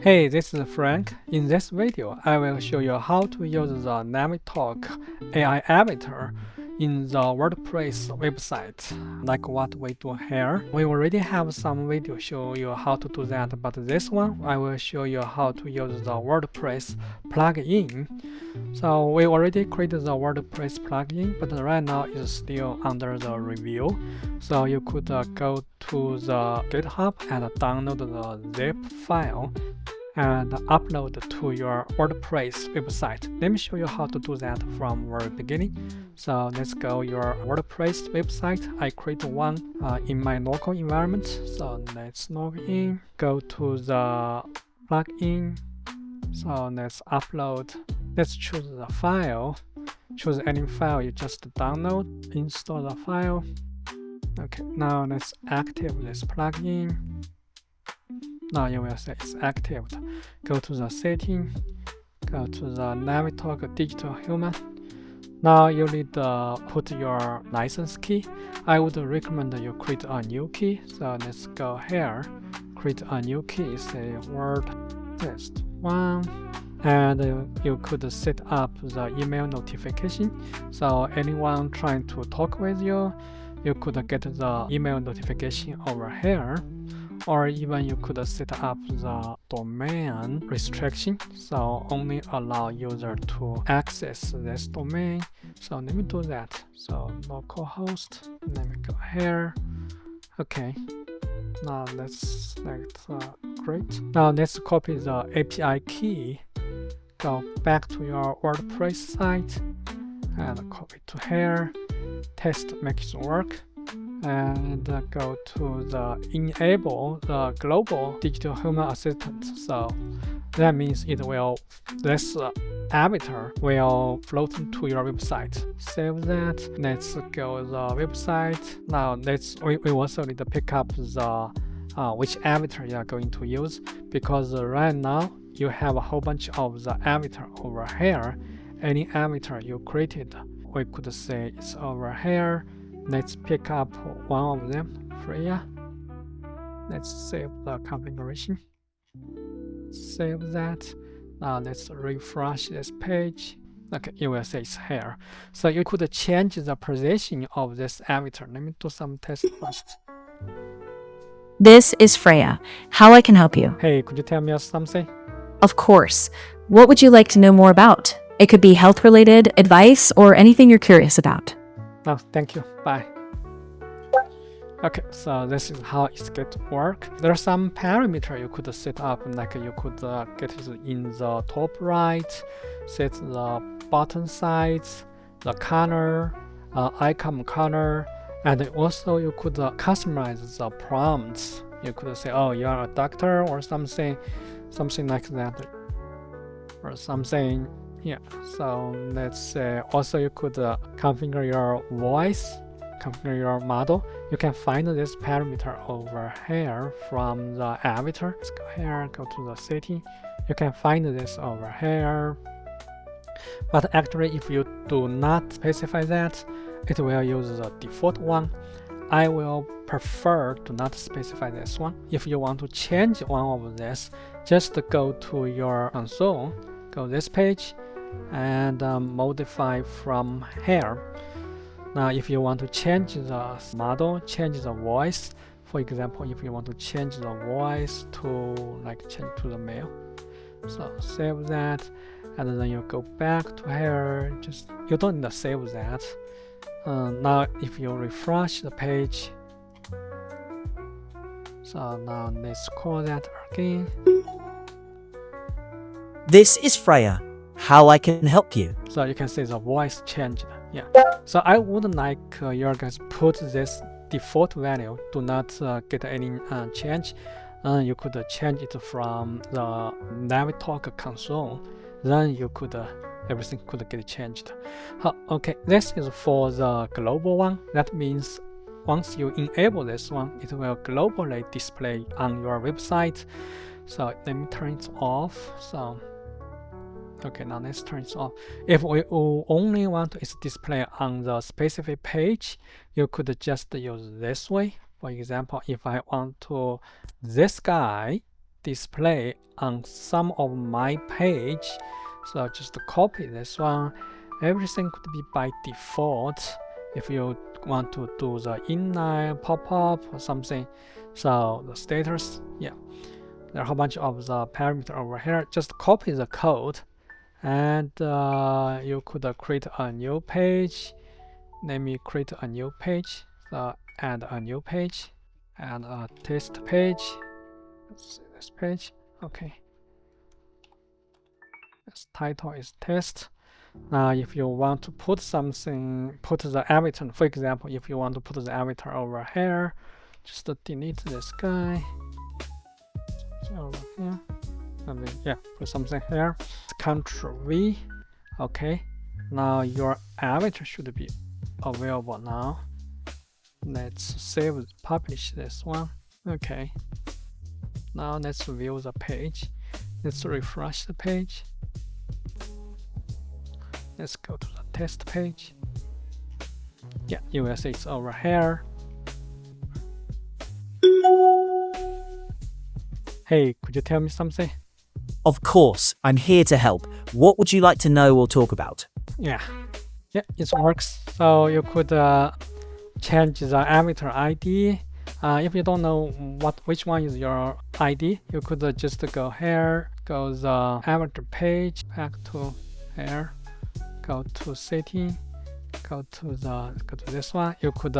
Hey, this is Frank. In this video, I will show you how to use the NavTalk AI avatar in the WordPress website, like what we do here. We already have some video show you how to do that, but this one, I will show you how to use the WordPress plugin. So we already created the WordPress plugin, but right now it's still under the review. So you could go to the GitHub and download the zip file and upload to your WordPress website. Let me show you how to do that from the beginning. So let's go your WordPress website. I create one in my local environment. So let's log in, go to the plugin. So let's upload. Let's choose the file. Choose any file you just download. Install the file. Okay, now let's active this plugin. Now you will say it's active. Go to the setting, go to the NavTalk Digital Human. Now you need to put your license key. I would recommend you create a new key. So let's go here, create a new key, say word test 1. And you could set up the email notification. So anyone trying to talk with you, you could get the email notification over here. Or even you could set up the domain restriction, so only allow user to access this domain. So let me do that. So localhost, let me go here. Okay, now let's select great. Now let's copy the API key, go back to your WordPress site and copy to here, test makes it work. And go to the enable the global digital human assistant. So that means this avatar will float into your website. Save that. Let's go to the website. Now we also need to pick up the which avatar you are going to use, because right now you have a whole bunch of the avatar over here. Any avatar you created, we could say it's over here. Let's pick up one of them, Freya. Let's save the configuration. Save that. Now let's refresh this page. Okay, you will say it's here. So you could change the position of this avatar. Let me do some tests first. This is Freya. How I can help you? Hey, could you tell me something? Of course. What would you like to know more about? It could be health-related, advice, or anything you're curious about. Oh, thank you. Bye. Okay, so this is how it's going to work. There are some parameters you could set up, like you could get it in the top right, set the button size, the color, icon color, and also you could customize the prompts. You could say, oh, you are a doctor or something like that, or something. Yeah, so let's say also you could configure your voice, configure your model. You can find this parameter over here from the avatar. Let's go here, go to the setting. You can find this over here. But actually, if you do not specify that, it will use the default one. I will prefer to not specify this one. If you want to change one of this, just go to your console, go this page, and modify from here. Now if you want to change the model, change the voice, for example, if you want to change the voice to change to the male, so save that, and then you go back to here. Just you don't need to save that. Now if you refresh the page, so now let's call that again. This is Freya. How I can help you? So you can see the voice changed. Yeah. So I would like you guys put this default value. Do not get any change. You could change it from the NavTalk console. Then you could everything could get changed. Okay, this is for the global one. That means once you enable this one, it will globally display on your website. So let me turn it off. So okay, now let's turn it off. If we only want its display on the specific page, you could just use this way. For example, if I want to this guy display on some of my page. So just copy this one. Everything could be by default if you want to do the inline pop-up or something. So the status, yeah, there are a whole bunch of the parameter over here. Just copy the code, and you could create a new page. Let me create a new page. So add a new page, add a test page. Let's see this page. Okay. This title is test. Now, if you want to put something, put the avatar. For example, if you want to put the avatar over here, just delete this guy. Over here. I mean, yeah, put something here. Ctrl V. Okay. Now your avatar should be available now. Let's save, publish this one. Okay. Now let's view the page. Let's refresh the page. Let's go to the test page. Yeah, you will see it's over here. Hey, could you tell me something? Of course, I'm here to help. What would you like to know or talk about? Yeah, it works. So you could change the avatar ID. If you don't know which one is your ID, you could just go here, go the avatar page, back to here, go to setting, go to this one. You could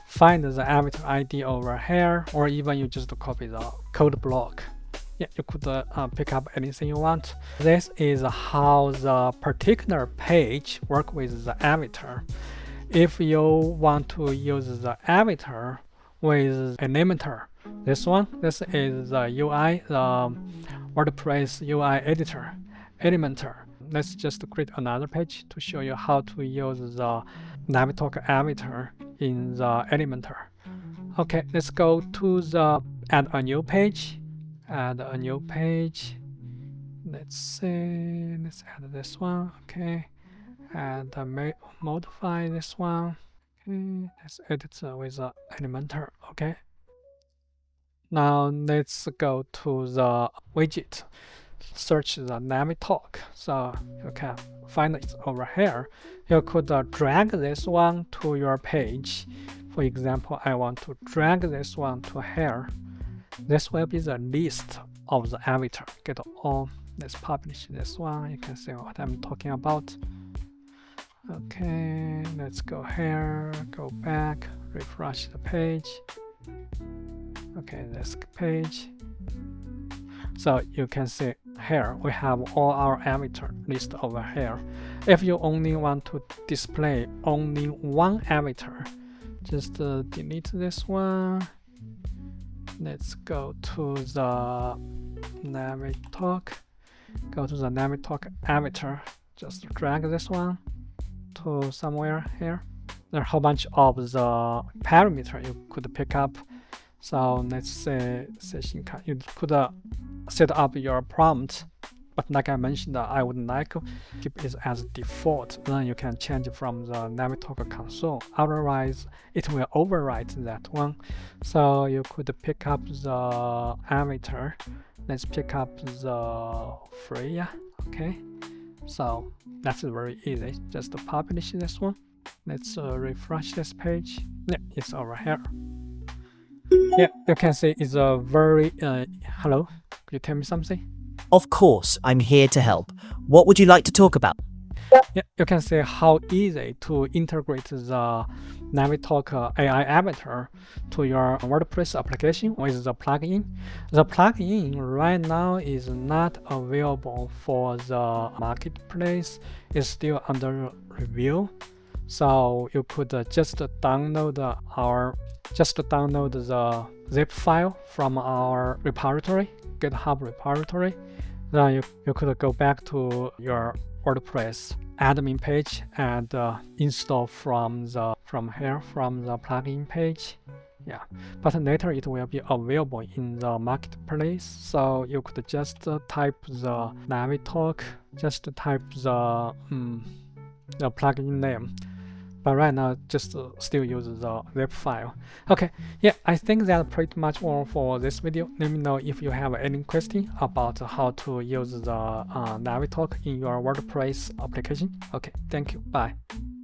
find the avatar ID over here, or even you just copy the code block. Yeah, you could pick up anything you want. This is how the particular page work with the avatar. If you want to use the avatar with Elementor, this is the UI, the WordPress UI editor, Elementor. Let's just create another page to show you how to use the NavTalk avatar in the Elementor. Okay, let's go to the add a new page. Add a new page. Let's see, let's add this one. Okay, and modify this one. Okay, let's edit with the Elementor. Okay, now let's go to the widget. Search the NavTalk. So you can find it over here. You could drag this one to your page. For example, I want to drag this one to here. This will be the list of the avatar. Get all. Let's publish this one. You can see what I'm talking about. Okay, let's go here, go back, refresh the page. Okay, this page. So you can see here we have all our avatar list over here. If you only want to display only one avatar, just delete this one. Let's go to the NavTalk. Go to the NavTalk avatar. Just drag this one to somewhere here. There are a whole bunch of the parameter you could pick up. So let's say you could set up your prompt, but like I mentioned, I would like to keep it as default. Then you can change from the NavTalk console. Otherwise, it will overwrite that one. So you could pick up the avatar. Let's pick up the Freya. Okay. So that's very easy. Just publish this one. Let's refresh this page. Yeah, it's over here. Yeah, you can see it's a very hello. Could you tell me something? Of course, I'm here to help. What would you like to talk about? Yeah, you can see how easy to integrate the NavTalk AI avatar to your WordPress application with the plugin. The plugin right now is not available for the marketplace. It's still under review. So you could just download the zip file from our repository, GitHub repository. Then you could go back to your WordPress admin page and install from the plugin page. Yeah, but later it will be available in the marketplace. So you could just type the NavTalk, just type the plugin name. but right now just still use the zip file. Okay, yeah, I think that's pretty much all for this video. Let me know if you have any question about how to use the NavTalk in your WordPress application. Okay, thank you. Bye.